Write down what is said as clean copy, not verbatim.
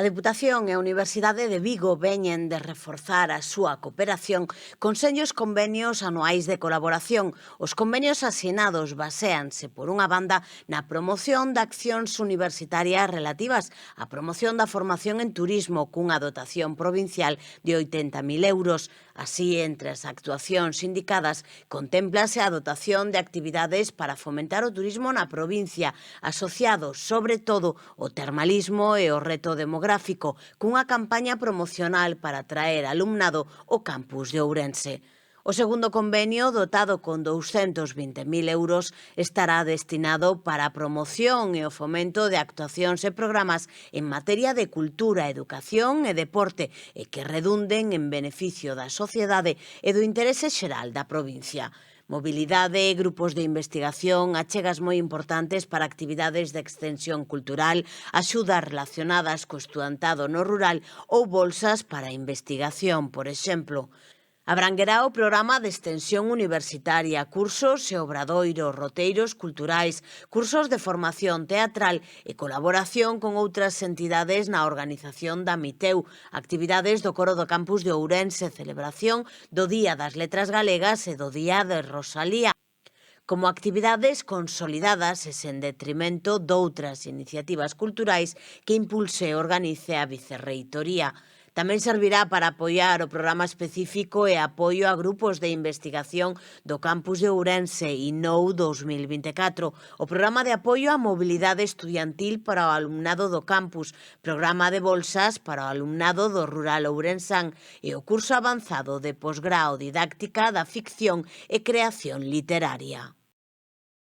A Deputación e a Universidade de Vigo veñen de reforzar a súa cooperación con senllos convenios anuais de colaboración. Os convenios asinados baséanse, por unha banda, na promoción de accións universitarias relativas á promoción da formación en turismo cunha dotación provincial de 80.000 euros. Así, entre as actuacións indicadas, contémplase a dotación de actividades para fomentar o turismo na provincia, asociados, sobre todo, ao termalismo e ao reto demográfico, cunha campaña promocional para atraer alumnado ao campus de Ourense. O segundo convenio, dotado con 220.000 euros, estará destinado para a promoción e o fomento de actuacións e programas en materia de cultura, educación e deporte e que redunden en beneficio da sociedade e do interese xeral da provincia. Mobilidade, grupos de investigación, achegas moi importantes para actividades de extensión cultural, axudas relacionadas co estudantado no rural ou bolsas para a investigación, por exemplo. Abranguerá o programa de extensión universitaria, cursos e obradoiros, roteiros culturais, cursos de formación teatral e colaboración con outras entidades na organización da Miteu, actividades do Coro do Campus de Ourense, celebración do Día das Letras Galegas e do Día de Rosalía, como actividades consolidadas e sen detrimento doutras iniciativas culturais que impulse e organice a Vicerreitoría. Tamén servirá para apoiar o programa específico e apoio a grupos de investigación do campus de Ourense INOU 2024, o programa de apoio á mobilidade estudiantil para o alumnado do campus, programa de bolsas para o alumnado do rural ourensán e o curso avanzado de posgrao didáctica da ficción e creación literaria.